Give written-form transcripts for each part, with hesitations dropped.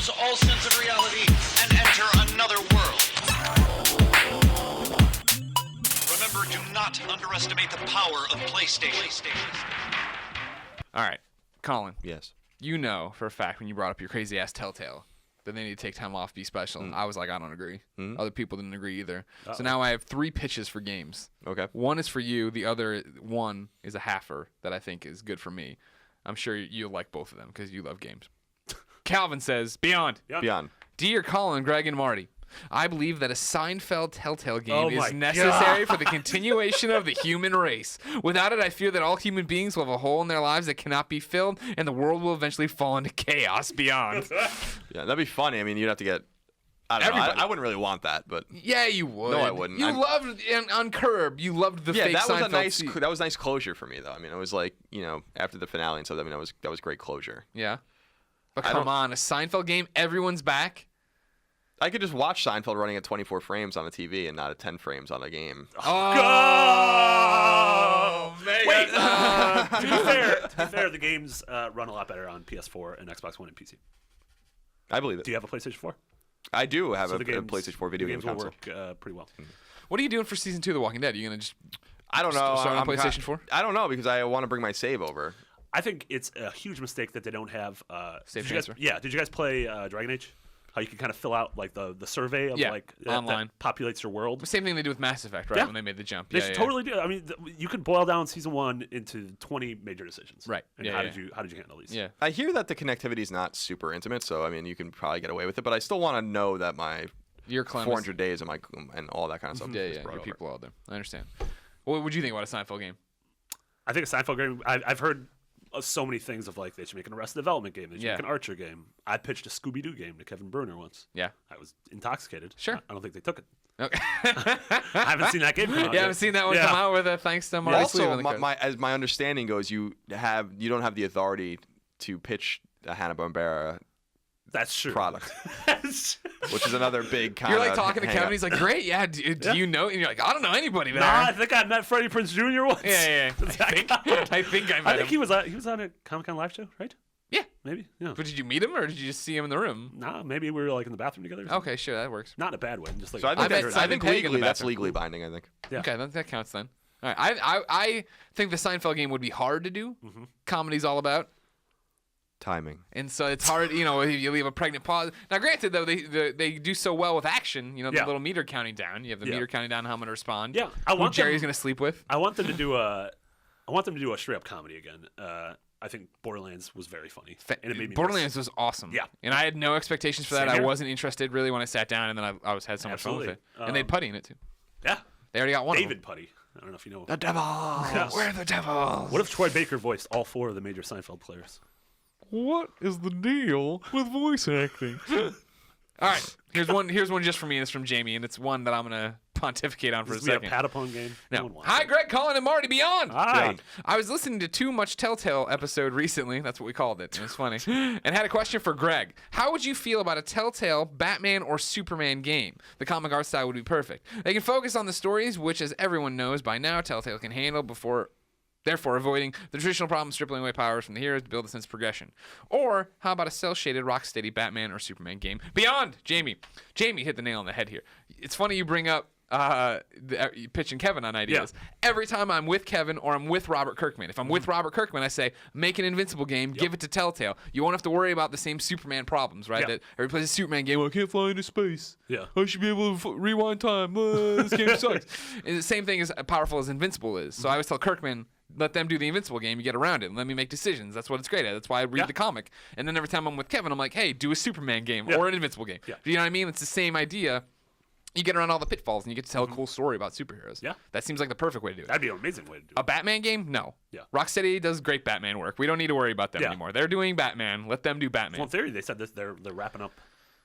lose all sense of reality and enter another world. Remember, do not underestimate the power of PlayStation. All right, Colin. Yes. You know for a fact when you brought up your crazy ass Telltale that they need to take time off, be special. I was like, I don't agree. Other people didn't agree either. So now I have 3 pitches for games. Okay. One is for you. The other one is a halfer that I think is good for me. I'm sure you'll like both of them because you love games. Calvin says, Beyond. Beyond. Dear Colin, Greg, and Marty, I believe that a Seinfeld Telltale game Oh is my necessary for the continuation of the human race. Without it, I fear that all human beings will have a hole in their lives that cannot be filled, and the world will eventually fall into chaos beyond. Yeah, that'd be funny. I mean, you'd have to get. I don't know. I wouldn't really want that, but Yeah, you would. No, I wouldn't. You loved on Curb. You loved the fake that was Seinfeld that was nice closure for me, though. I mean, it was like after the finale and stuff. I mean, that was great closure. Yeah. But come on, a Seinfeld game, everyone's back. I could just watch Seinfeld running at 24 frames on a TV and not at 10 frames on a game. Oh, man. Wait, to be fair, the games run a lot better on PS4 and Xbox One and PC. I believe it. Do you have a PlayStation 4? I do have So a the games, PlayStation 4 video the game games will console. work pretty well. What are you doing for season 2 of The Walking Dead? Are you going to just I don't know. start on I'm PlayStation 4? I don't know because I want to bring my save over. I think it's a huge mistake that they don't have. Save did you guys, transfer. yeah. Did you guys play Dragon Age? How you can kind of fill out like the survey of Yeah, online. that populates your world. The same thing they do with Mass Effect, right? Yeah. When they made the jump. They Yeah, should yeah. totally do. I mean, you can boil down season 1 into 20 major decisions. Right. And Yeah, how yeah. did you handle these? Yeah. I hear that the connectivity is not super intimate, so I mean, you can probably get away with it. But I still want to know that my Your clan 400 days and all that kind of stuff. Yeah, is yeah. brought Your over. people out there. I understand. What would you think about a Seinfeld game? I think a Seinfeld game. I've heard so many things of like they should make an Arrested Development game. They should Yeah. make an Archer game. I pitched a Scooby Doo game to Kevin Bruner once. Yeah. I was intoxicated. Sure. I don't think they took it. Okay. I haven't seen that game come out Yeah, I yet. haven't seen that one Yeah. come out with thanks to Marty Sleeve Also, on the credits. as my understanding goes, you don't have the authority to pitch a Hanna-Barbera That's true. product, That's- which is another big kind You're of like talking to Kevin. He's like, "Great, yeah. Do you know?" And you're like, "I don't know anybody there." Nah, I think I met Freddie Prinze Jr. once. Yeah. I think I met I think him. he was on a Comic-Con live show, right? Yeah. Maybe. Yeah. But did you meet him or did you just see him in the room? Nah, maybe we were like in the bathroom together. Or something. Okay, sure, that works. Not in a bad way. Just like So I think, bet- that's, I I bet think Peg in the legally that's bathroom. legally binding. I think. Yeah. Okay, that counts then. All right, I think the Seinfeld game would be hard to do. Mm-hmm. Comedy's all about. Timing. And so it's hard, if you leave a pregnant pause. Now, granted, though, they do so well with action, the Yeah. little meter counting down. You have the Yeah. meter counting down how I'm going to respond. Yeah, I Who want Jerry's them, going to sleep with. I want them to do a straight up comedy again. I think Borderlands was very funny, and it made me Borderlands was awesome. Yeah. And I had no expectations for that. Same I here. wasn't interested really when I sat down, and then I had so much fun with Absolutely. it. And they had Putty in it, too. Yeah, They already got one David of Putty. I don't know if you know. them. The devil. Yes. We're the devils. What if Troy Baker voiced all 4 of the major Seinfeld players? What is the deal with voice acting? All right, here's one just for me, and it's from Jamie, and it's one that I'm gonna pontificate on for This a be a second. Patapon game. No No. one wants Hi, it. Greg, Colin, and Marty Beyond. Hi. I was listening to Too Much Telltale episode recently. That's what we called it. It was funny. And had a question for Greg. How would you feel about a Telltale Batman or Superman game? The comic art style would be perfect. They can focus on the stories, which, as everyone knows by now, Telltale can handle therefore avoiding the traditional problem stripping away powers from the heroes to build a sense of progression. Or how about a cel-shaded, rock-steady Batman or Superman game? Beyond, Jamie. Jamie hit the nail on the head here. It's funny you bring up pitching Kevin on ideas. Yeah. Every time I'm with Kevin or I'm with Robert Kirkman, if I'm with Robert Kirkman, I say, make an Invincible game, give it to Telltale. You won't have to worry about the same Superman problems, right? Yeah. That everybody plays a Superman game, well, I can't fly into space. Yeah. I should be able to rewind time. This game sucks. And the same thing as powerful as Invincible is. So I always tell Kirkman, let them do the Invincible game. You get around it. And let me make decisions. That's what it's great at. That's why I read Yeah. the comic. And then every time I'm with Kevin, I'm like, hey, do a Superman game Yeah. or an Invincible game. Yeah. Do you know what I mean? It's the same idea. You get around all the pitfalls and you get to tell a cool story about superheroes. Yeah. That seems like the perfect way to do it. That'd be an amazing way to do A it. Batman game? No. Yeah. Rocksteady does great Batman work. We don't need to worry about them Yeah. anymore. They're doing Batman. Let them do Batman. Well, in theory, they said that they're wrapping up.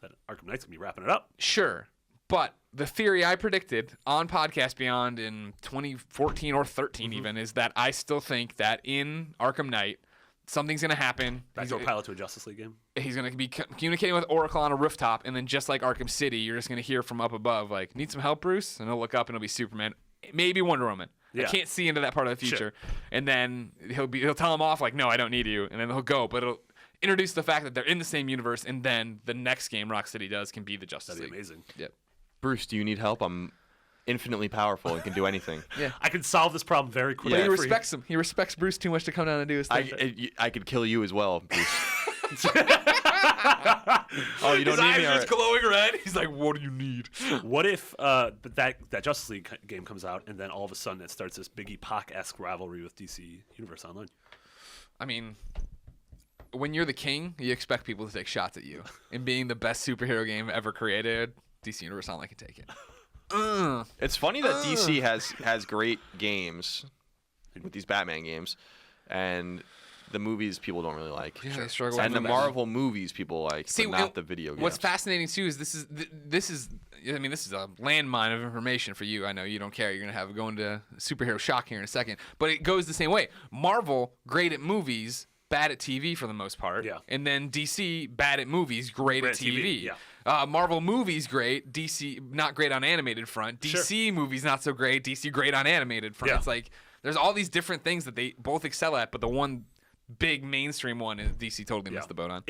That Arkham Knight's gonna be wrapping it up. Sure. But the theory I predicted on Podcast Beyond in 2014 or 13 even is that I still think that in Arkham Knight, something's going to happen. Backdoor pilot to a Justice League game. He's going to be communicating with Oracle on a rooftop, and then just like Arkham City, you're just going to hear from up above, like, need some help, Bruce? And he'll look up and it'll be Superman. Maybe Wonder Woman. I Yeah. can't see into that part of the future. And then he'll tell him off, like, no, I don't need you. And then he'll go. But introduce the fact that they're in the same universe, and then the next game Rocksteady does can be the Justice That'd be League. amazing. Yep. Bruce, do you need help? I'm infinitely powerful and can do anything. Yeah. I can solve this problem very quickly. But he Yeah. respects him. He respects Bruce too much to come down and do his thing. I could kill you as well, Bruce. Oh, you don't His need eyes me. are All just right. glowing red. He's like, "What do you need?" What if that Justice League game comes out and then all of a sudden it starts this Biggie Pac-esque rivalry with DC Universe Online? I mean, when you're the king, you expect people to take shots at you. And being the best superhero game ever created, DC Universe Online can take it. It's funny that DC has great games with these Batman games, and the movies people don't really like. Yeah, they struggle And with the Batman. Marvel movies people like, See, but not and the video games. What's fascinating too is this is I mean, this is a landmine of information for you. I know you don't care. You're gonna have go into superhero shock here in a second, but it goes the same way. Marvel, great at movies, bad at TV for the most part. Yeah. And then DC, bad at movies, great at TV. yeah. Marvel movies great, DC not great on animated front. DC movies not so great, DC great on animated front. Yeah. It's like there's all these different things that they both excel at, but the one big mainstream one is DC totally missed the boat on.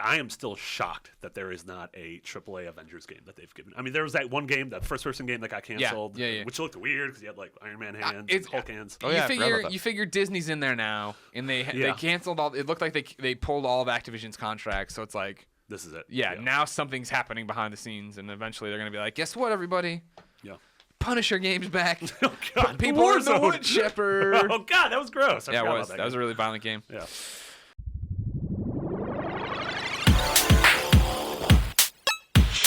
I am still shocked that there is not a AAA Avengers game that they've given. I mean, there was that one game, that first-person game that got canceled, yeah. which looked weird because you had like Iron Man hands, it's- and Hulk hands. Oh, yeah, I forgot about that. You figure Disney's in there now, and they canceled all. It looked like they pulled all of Activision's contracts, so it's like, This is it. now something's happening behind the scenes, and eventually they're gonna be like, guess what, everybody, Yeah. Punisher games back. Oh God, People in the Warzone. wood, Shepherd. Oh God, that was gross. I Yeah, it forgot was. about That was a really violent game. Yeah.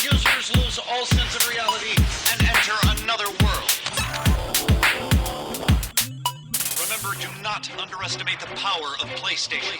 Users lose all sense of reality and enter another world. Remember, do not underestimate the power of PlayStation.